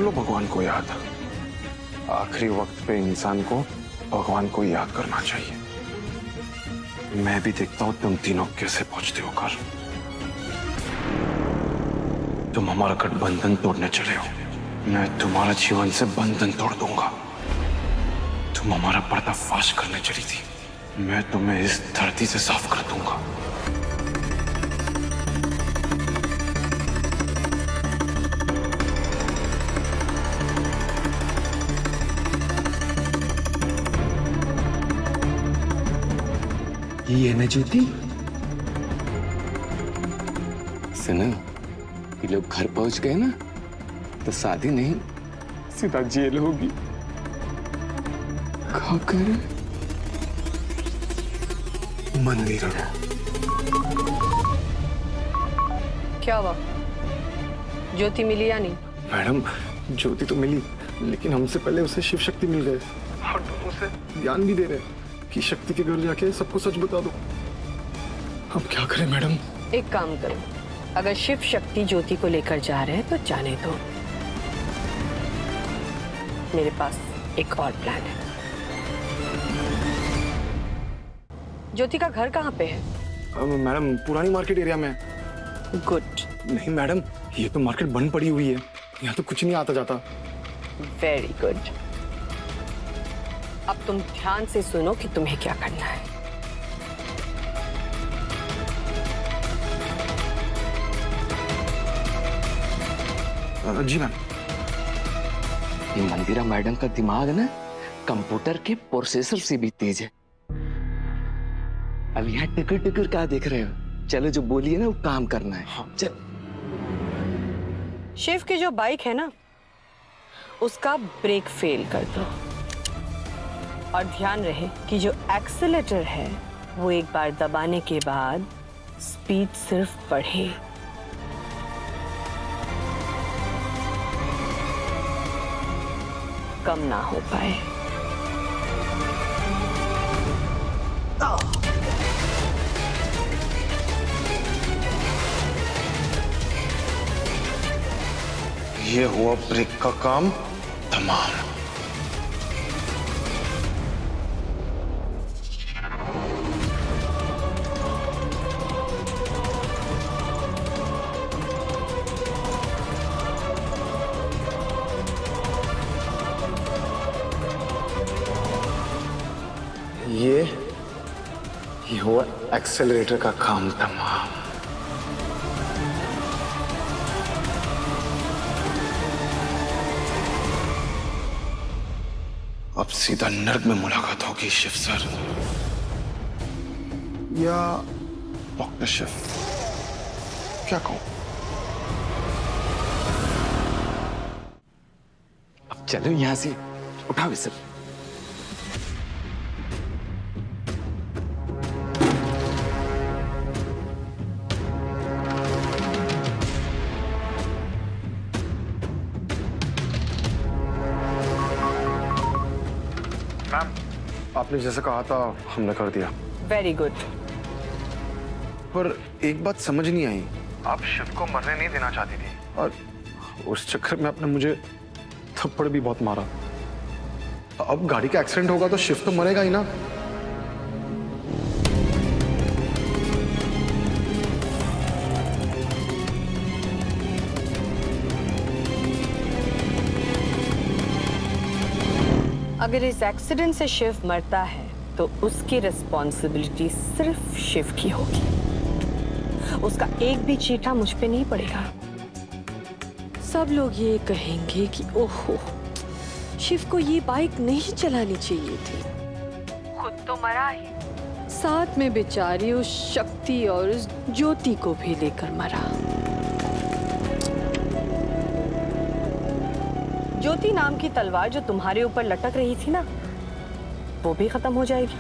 लो भगवान को याद। आखिरी वक्त पे इंसान को भगवान को याद करना चाहिए। मैं भी देखता हूं तुम तीनों कैसे पहुंचते हो घर। तुम हमारा गठबंधन तोड़ने चले हो, मैं तुम्हारा जीवन से बंधन तोड़ दूंगा। तुम हमारा पर्दाफाश करने चली थी, मैं तुम्हें इस धरती से साफ कर दूंगा। ये ना ज्योति, सुनो, ये लोग घर पहुंच गए ना तो शादी नहीं सीधा जेल होगी। क्या करे? मन नहीं रहा। क्या हुआ? ज्योति मिली या नहीं? मैडम, ज्योति तो मिली, लेकिन हमसे पहले उसे शिव शक्ति मिल गए और दोनों से ज्ञान भी दे रहे कि शक्ति के घर जाके सबको सच बता दो। अब क्या करें मैडम? एक काम करो, अगर शिव शक्ति ज्योति को लेकर जा रहे हैं तो जाने दो। मेरे पास एक और प्लान है। ज्योति का घर कहाँ पे है? मैडम, पुरानी मार्केट एरिया में। गुड। नहीं मैडम, ये तो मार्केट बंद पड़ी हुई है, यहाँ तो कुछ नहीं आता जाता। Very good. अब तुम ध्यान से सुनो कि तुम्हें क्या करना है। जी मैम। ये मंदिरा मैडम का दिमाग ना कंप्यूटर के प्रोसेसर से भी तेज है। अब यहाँ टिकर टिकर क्या देख रहे हो? चलो, जो बोलिए ना वो काम करना है। हाँ, चल। शिव की जो बाइक है ना, उसका ब्रेक फेल कर दो और ध्यान रहे कि जो एक्सीलेटर है वो एक बार दबाने के बाद स्पीड सिर्फ बढ़े। कम ना हो पाए। ये हुआ ब्रेक का काम तमाम। ये हुआ एक्सेलरेटर का काम तमाम। अब सीधा नर्क में मुलाकात होगी शिव सर या डॉक्टर शिव, क्या कहूं? अब चलो यहाँ से, उठाओ इसे। आपने जैसा कहा था हमने कर दिया। Very good. पर एक बात समझ नहीं आई, आप शिव को मरने नहीं देना चाहती थी और उस चक्कर में आपने मुझे थप्पड़ भी बहुत मारा। अब गाड़ी का एक्सीडेंट होगा तो शिव तो मरेगा ही ना। अगर इस एक्सीडेंट से शिव मरता है तो उसकी रिस्पॉन्सिबिलिटी सिर्फ शिव की होगी। उसका एक भी चीटा मुझ पे नहीं पड़ेगा। सब लोग ये कहेंगे कि ओहो, शिव को ये बाइक नहीं चलानी चाहिए थी, खुद तो मरा ही, साथ में बेचारी उस शक्ति और उस ज्योति को भी लेकर मरा। ज्योति नाम की तलवार जो तुम्हारे ऊपर लटक रही थी ना, वो भी खत्म हो जाएगी।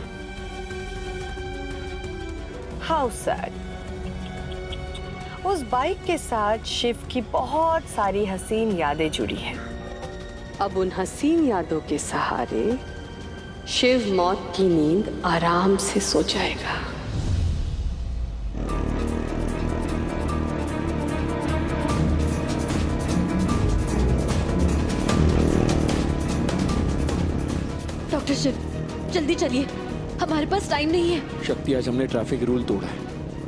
How sad. उस बाइक के साथ शिव की बहुत सारी हसीन यादें जुड़ी हैं। अब उन हसीन यादों के सहारे शिव मौत की नींद आराम से सो जाएगा। डॉक्टर शिव, जल्दी चलिए, हमारे पास टाइम नहीं है। शक्ति, आज हमने ट्रैफिक रूल तोड़ा है।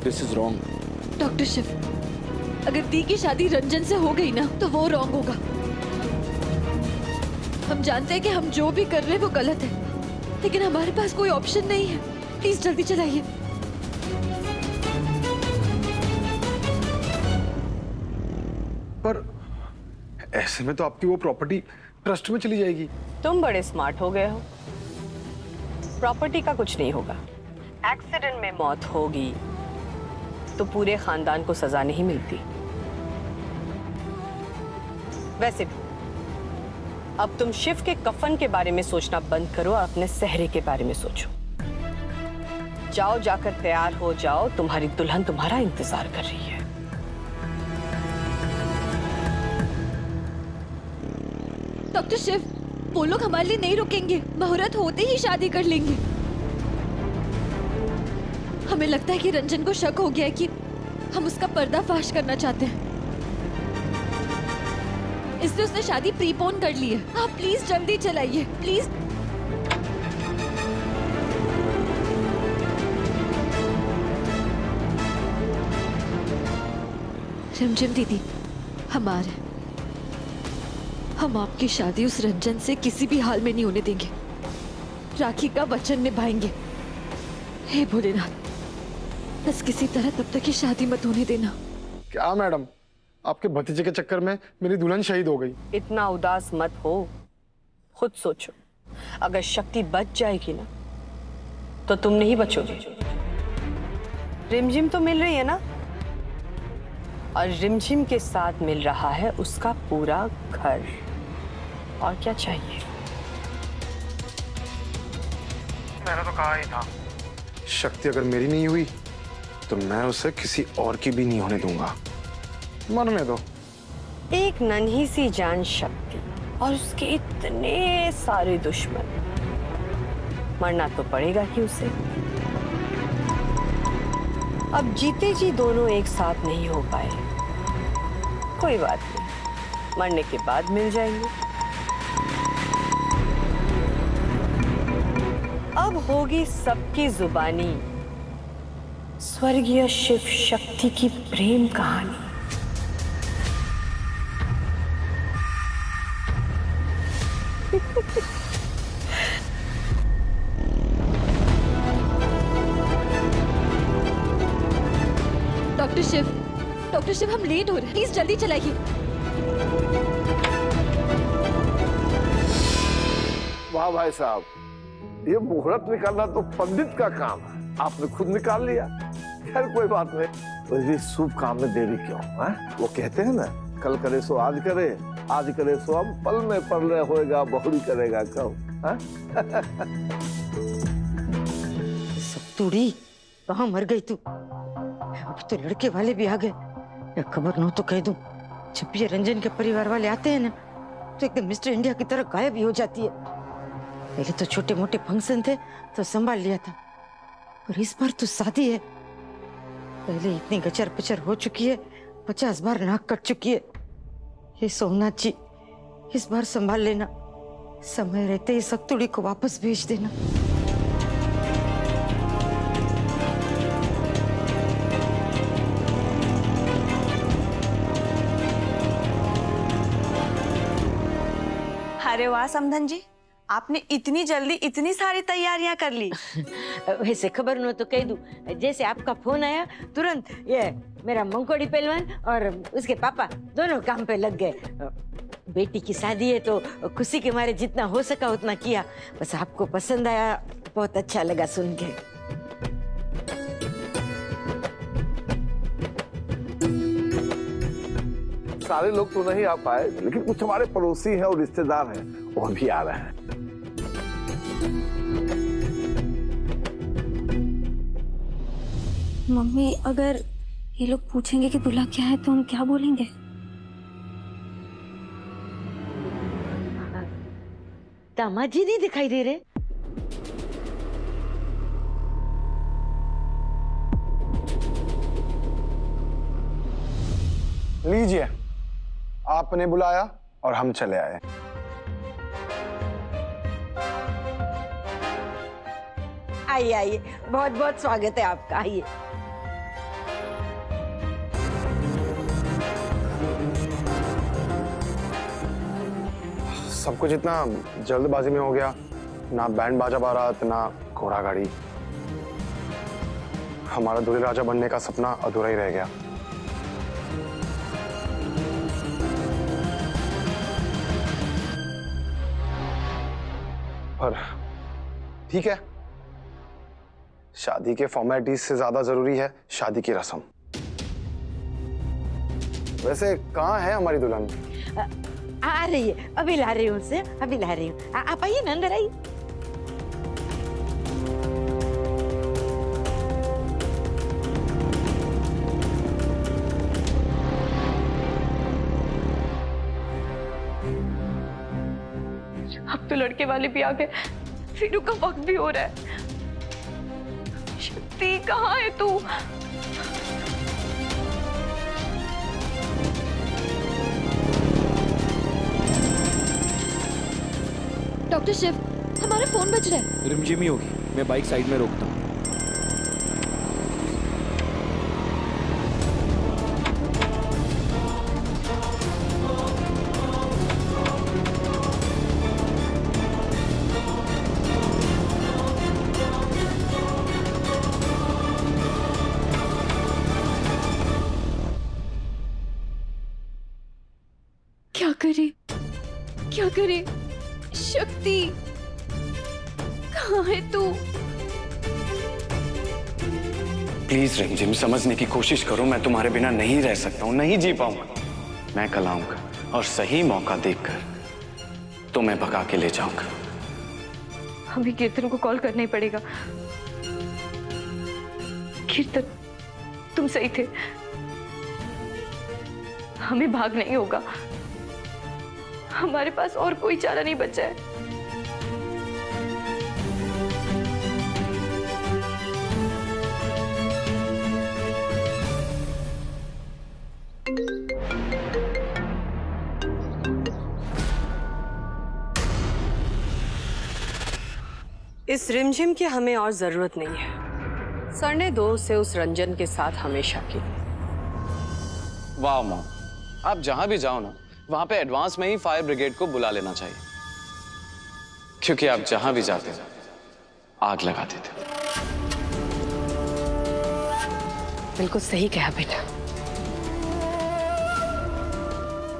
This is wrong. Doctor Shiv, अगर दी की शादी रंजन से हो गई ना तो वो रॉन्ग होगा। हम जानते हैं कि हम जो भी कर रहे हैं वो गलत है, लेकिन हमारे पास कोई ऑप्शन नहीं है। प्लीज जल्दी चलाइए। पर ऐसे में तो आपकी वो प्रॉपर्टी ट्रस्ट में चली जाएगी। तुम बड़े स्मार्ट हो गए हो। प्रॉपर्टी का कुछ नहीं होगा। एक्सीडेंट में मौत होगी तो पूरे खानदान को सजा नहीं मिलती। वैसे भी अब तुम शिव के कफन के बारे में सोचना बंद करो और अपने सेहरे के बारे में सोचो। जाओ, जाकर तैयार हो जाओ, तुम्हारी दुल्हन तुम्हारा इंतजार कर रही है। डॉक्टर शिव, वो लोग हमारे लिए नहीं रुकेंगे, मुहूर्त होते ही शादी कर लेंगे। हमें लगता है कि रंजन को शक हो गया है कि हम उसका पर्दाफाश करना चाहते हैं, इसलिए उसने शादी प्रीपोन कर ली है। आप प्लीज जल्दी चलाइए, प्लीज। रिमझिम दीदी, हम आपकी शादी उस रंजन से किसी भी हाल में नहीं होने देंगे। राखी का वचन निभाएंगे। हे भोलेनाथ, बस किसी तरह तब तक ये शादी मत होने देना। क्या मैडम, आपके भतीजे के चक्कर में मेरी दुल्हन शहीद हो गई। इतना उदास मत हो, खुद सोचो, अगर शक्ति बच जाएगी ना तो तुम नहीं बचोगे। रिमझिम तो मिल रही है ना, और रिमझिम के साथ मिल रहा है उसका पूरा घर। और क्या चाहिए? मैंने तो कहा ही था, शक्ति अगर मेरी नहीं हुई तो मैं उसे किसी और की भी नहीं होने दूंगा। मरने दो। एक नन्ही सी जान शक्ति और उसके इतने सारे दुश्मन, मरना तो पड़ेगा ही उसे। अब जीते जी दोनों एक साथ नहीं हो पाए, कोई बात नहीं, मरने के बाद मिल जाएंगे। अब होगी सबकी जुबानी स्वर्गीय शिव शक्ति की प्रेम कहानी। डॉक्टर शिव, हम लेट हो रहे हैं, प्लीज जल्दी चलाइए। वाह भाई साहब, ये मुहूर्त निकालना तो पंडित का काम है, आपने खुद निकाल लिया। खैर कोई बात नहीं, तो ये शुभ काम में देरी क्यों है? वो कहते हैं ना, कल करे सो आज करे, आज करे सो अब, पल में पल होएगा, बहुरी करेगा कब। सप्तूड़ी, कहाँ मर गई तू? अब तो लड़के वाले भी आ गए। या खबर न तो कह दूं, जब ये रंजन के परिवार वाले आते हैं ना तो एकदम मिस्टर इंडिया की तरह गायब ही हो जाती है। पहले तो छोटे मोटे फंक्शन थे तो संभाल लिया था, और इस बार तो शादी है। पहले इतनी गचर पचर हो चुकी है, 50 बार नाक कट चुकी है। ये सोमनाथ जी, इस बार संभाल लेना, समय रहते ही सप्तूड़ी को वापस भेज देना। अरे वाह समधन जी, आपने इतनी जल्दी इतनी सारी तैयारियां कर ली। वैसे खबर न तो कह दूं, जैसे आपका फोन आया तुरंत ये मेरा मंकोड़ी पहलवान और उसके पापा दोनों काम पे लग गए। बेटी की शादी है तो खुशी के मारे जितना हो सका उतना किया। बस आपको पसंद आया, बहुत अच्छा लगा सुन के। सारे लोग तो नहीं आ पाए, लेकिन कुछ हमारे पड़ोसी हैं और रिश्तेदार हैं, वो भी आ रहे हैं। मम्मी, अगर ये लोग पूछेंगे कि दूल्हा क्या है तो हम क्या बोलेंगे? दामाद जी नहीं दिखाई दे रहे। लीजिए, आपने बुलाया और हम चले आए। आइए आइए, बहुत बहुत स्वागत है आपका, आइए। सब कुछ इतना जल्दबाजी में हो गया, ना बैंड बाजा बारात, ना घोड़ा गाड़ी। हमारा दूल्हे राजा बनने का सपना अधूरा ही रह गया। पर ठीक है, शादी के फॉर्मेलिटीज से ज्यादा जरूरी है शादी की रस्म। वैसे कहाँ है हमारी दुल्हन? आ रही है, अभी ला रही हूँ उसे, अभी ला रही हूँ। आप आइए ना, अंदर आइए। अब तो लड़के वाले भी आ गए, फिरू का वक्त भी हो रहा है। शक्ति कहाँ है तू? डॉक्टर शिव, हमारा फोन बज रहा है। रिमझिम ही होगी, मैं बाइक साइड में रोकता हूँ। क्या करे, क्या करे? शक्ति कहाँ है तू? प्लीज रिमझिम, समझने की कोशिश करो। मैं तुम्हारे बिना नहीं रह सकता हूँ, नहीं जी पाऊंगा। मैं कल आऊंगा और सही मौका देखकर तुम्हें भगा के ले जाऊंगा। हमें कीर्तन को कॉल करना ही पड़ेगा। कीर्तन, तुम सही थे, हमें भाग नहीं होगा। हमारे पास और कोई चारा नहीं बचा है। इस रिमझिम की हमें और जरूरत नहीं है। सर ने दो से उस रंजन के साथ हमेशा की। वाह मॉम, आप जहां भी जाओ ना, वहां पे एडवांस में ही फायर ब्रिगेड को बुला लेना चाहिए, क्योंकि आप जहां भी जाते थे आग लगा देते। बिल्कुल सही कहा बेटा।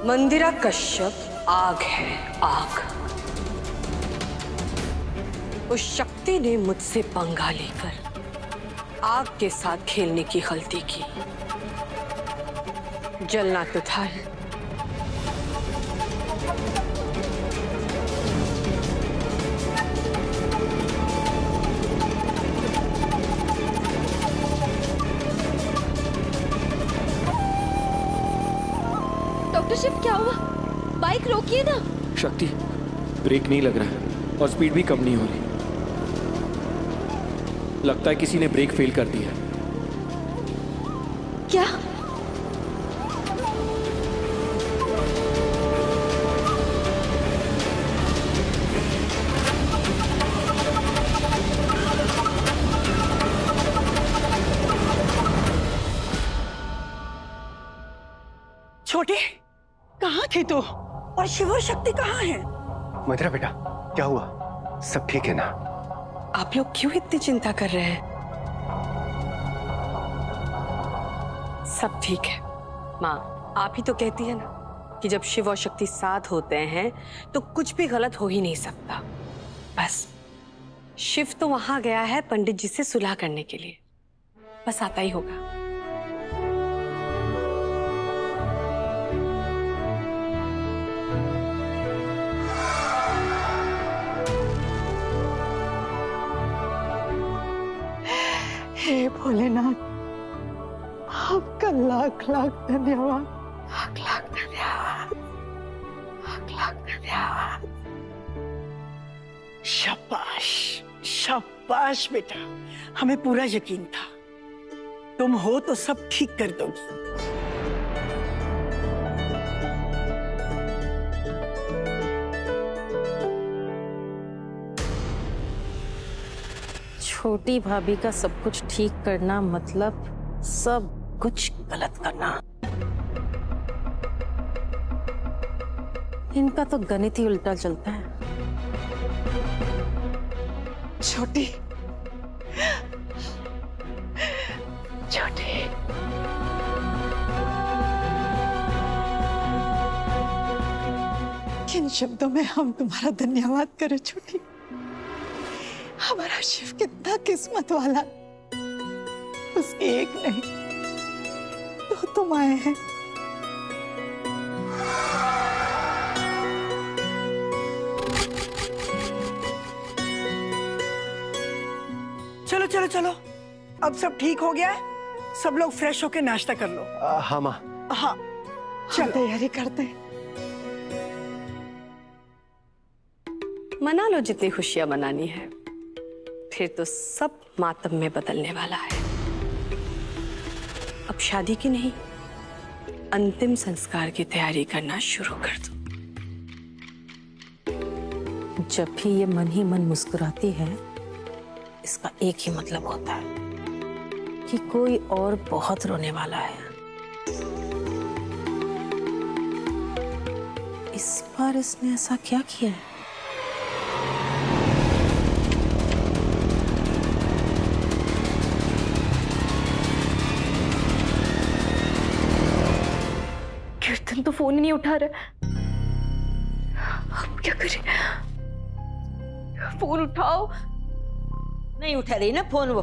मंदिरा कश्यप आग है, आग। उस शक्ति ने मुझसे पंगा लेकर आग के साथ खेलने की गलती की। जलना तो था। डॉक्टर शिव, क्या हुआ? बाइक रोकिए ना। शक्ति, ब्रेक नहीं लग रहा है और स्पीड भी कम नहीं हो रही। लगता है किसी ने ब्रेक फेल कर दिया। क्या? छोटे, कहाँ थे तू? और शिव और शक्ति कहाँ हैं? मधुरा बेटा, क्या हुआ? सब ठीक है ना? आप लोग क्यों इतनी चिंता कर रहे हैं? सब ठीक है माँ। आप ही तो कहती है ना कि जब शिव और शक्ति साथ होते हैं तो कुछ भी गलत हो ही नहीं सकता। बस शिव तो वहां गया है पंडित जी से सुलह करने के लिए, बस आता ही होगा। हे भोलेनाथ, आपका लाख लाख धन्यवाद, लाख लाख धन्यवाद, लाख लाख धन्यवाद। शाबाश, शाबाश बेटा, हमें पूरा यकीन था तुम हो तो सब ठीक कर दोगी। छोटी भाभी का सब कुछ ठीक करना मतलब सब कुछ गलत करना। इनका तो गणित ही उल्टा चलता है। छोटी छोटी किन शब्दों में हम तुम्हारा धन्यवाद करें छोटी। हमारा शिव कितना किस्मत वाला, उसकी एक नहीं तो तुम आए हैं। चलो चलो चलो, अब सब ठीक हो गया है, सब लोग फ्रेश होके नाश्ता कर लो। हाँ माँ। हाँ चल तैयारी करते हैं। मना लो जितनी खुशियां मनानी है, फिर तो सब मातम में बदलने वाला है। अब शादी की नहीं, अंतिम संस्कार की तैयारी करना शुरू कर दो। जब भी ये मन ही मन मुस्कुराती है, इसका एक ही मतलब होता है कि कोई और बहुत रोने वाला है। इस बार इसने ऐसा क्या किया है? कीर्तन तो फोन ही नहीं उठा रहा। अब क्या करें? फोन उठाओ। नहीं उठा रही ना फोन वो।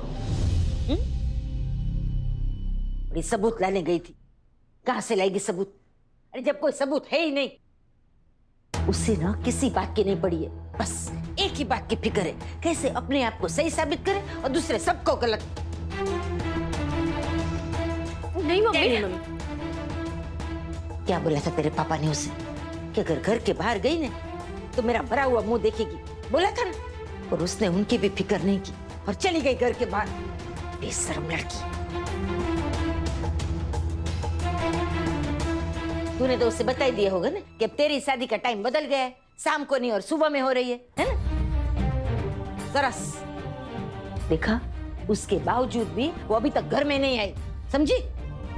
बड़ी सबूत लाने गई थी, कहां से लाएगी सबूत? अरे जब कोई सबूत है ही नहीं, उसे ना किसी बात की नहीं पड़ी है, बस एक ही बात की फिक्र है, कैसे अपने आप को सही साबित करे और दूसरे सबको गलत। नहीं मम्मी। क्या बोला था तेरे पापा ने उसे कि अगर घर के बाहर गई ना तो मेरा भरा हुआ मुंह देखेगी, बोला था ना? और उसने उनकी भी फिक्र नहीं की और चली गई घर के बाहर। बेशर्म लड़की। तूने तो उसे बता ही दिया होगा ना कि अब तेरी शादी का टाइम बदल गया है, शाम को नहीं और सुबह में हो रही है ना? सरस देखा, उसके बावजूद भी वो अभी तक घर में नहीं आई, समझी?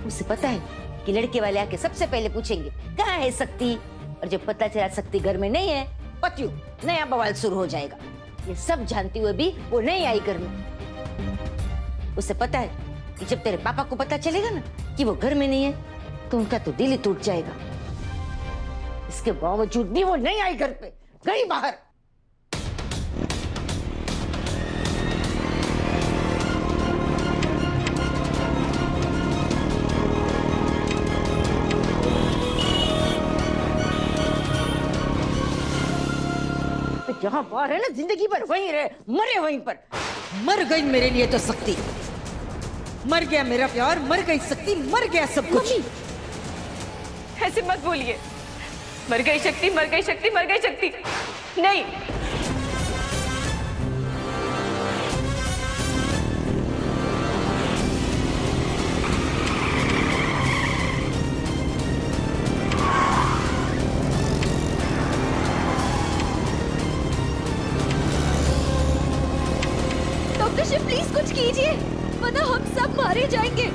उसे पता है कि लड़के वाले आके सबसे पहले पूछेंगे कहाँ है शक्ति, और जब पता चला शक्ति घर में नहीं है, पतियों नया बवाल शुरू हो जाएगा। ये सब जानती हुए भी वो नहीं आई घर में। उसे पता है कि जब तेरे पापा को पता चलेगा ना कि वो घर में नहीं है, तो उनका तो दिल ही टूट जाएगा। इसके बावजूद भी वो नहीं आई घर पे, गई बाहर। जहां बाहर है ना, जिंदगी भर वहीं रहे, मरे वहीं पर। मर गई मेरे लिए तो शक्ति, मर गया मेरा प्यार, मर गई शक्ति, मर गया सब कुछ। ऐसे मत बोलिए। मर गई शक्ति, मर गई शक्ति, मर गई शक्ति नहीं। डॉक्टर शिव प्लीज कुछ कीजिए, वरना हम सब मारे जाएंगे।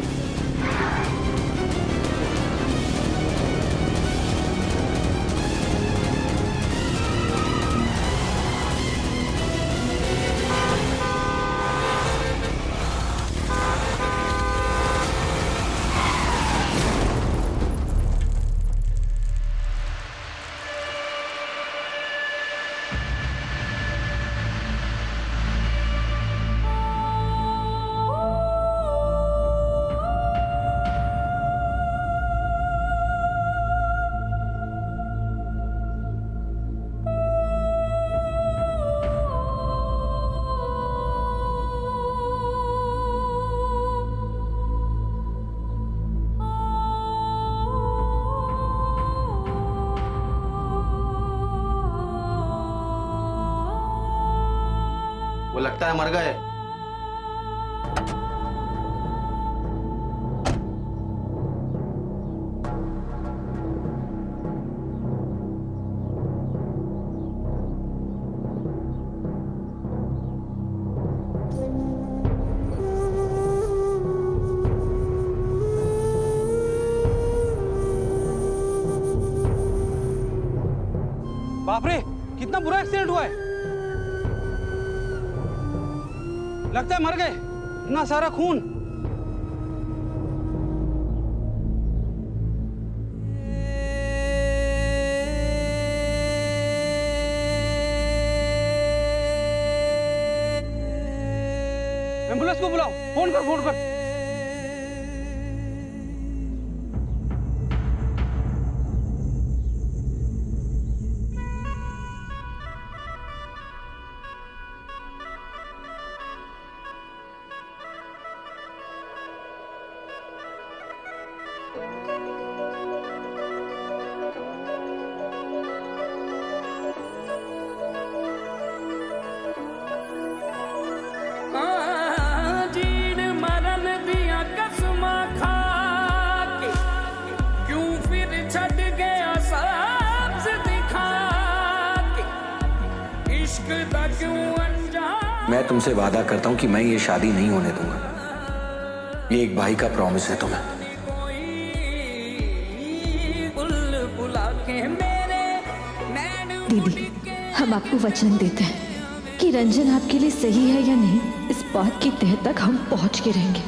वो लगता है मर गए। बाप रे, कितना बुरा एक्सीडेंट हुआ है। लगता है मर गए, इतना सारा खून। एम्बुलेंस को बुलाओ, फोन कर, फोन कर। मैं तुमसे वादा करता हूं कि मैं ये शादी नहीं होने दूंगा। ये एक भाई का प्रॉमिस है तुम्हें। दीदी, हम आपको वचन देते हैं कि रंजन आपके लिए सही है या नहीं, इस बात की तह तक हम पहुंच के रहेंगे।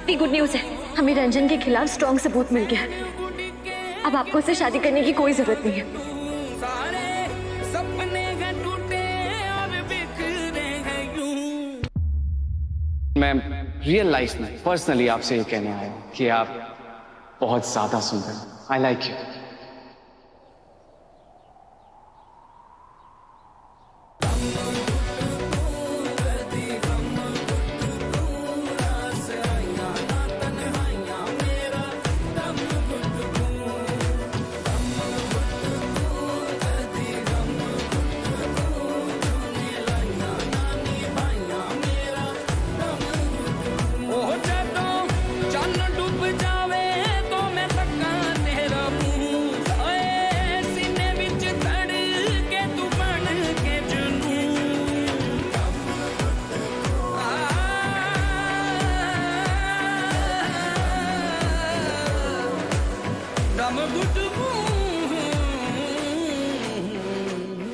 ये गुड न्यूज है, हमें रंजन के खिलाफ स्ट्रॉन्ग सबूत मिल गया है। अब आपको उससे शादी करने की कोई जरूरत नहीं है। मैं रियल लाइफ में पर्सनली आपसे ये कहने आया हूं कि आप बहुत ज्यादा सुंदर। I like you.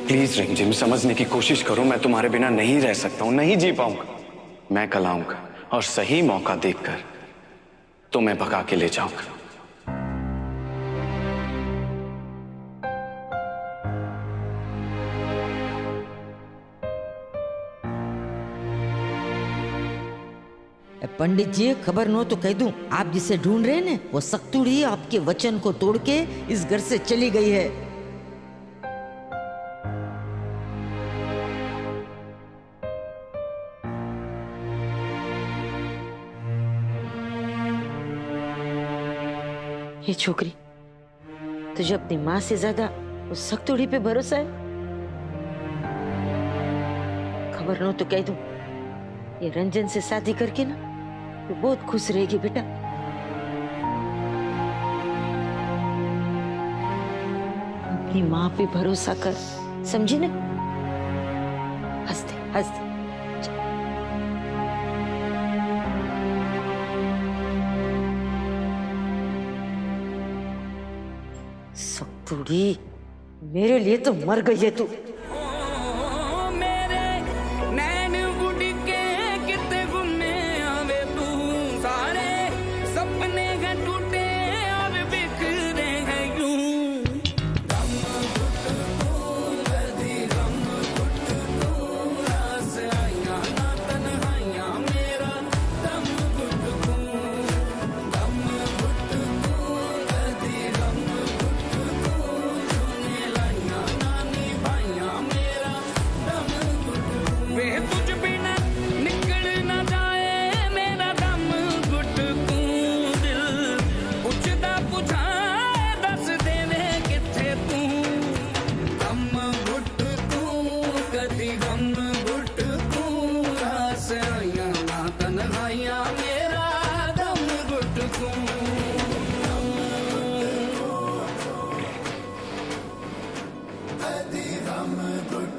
Please Ranjan, समझने की कोशिश करो। मैं तुम्हारे बिना नहीं रह सकता हूं, नहीं जी पाऊंगा। मैं कल आऊंगा और सही मौका देखकर तुम्हें भगा के ले जाऊंगा। पंडित जी, खबर नो तो कह दूं, आप जिसे ढूंढ रहे हैं ना, वो सक्तुड़ी आपके वचन को तोड़ के इस घर से चली गई है। ये छोकरी, तुझे अपनी माँ से ज्यादा उस सक्तुड़ी पे भरोसा है? खबर नो तो कह दूं, ये रंजन से शादी करके ना तो बहुत खुश रहेगी बेटा। अपनी माँ पे भरोसा कर, समझी ना? हंस दे, हंस दे। सक्तुड़ी, मेरे लिए तो मर गई है तू। Adi Ram Good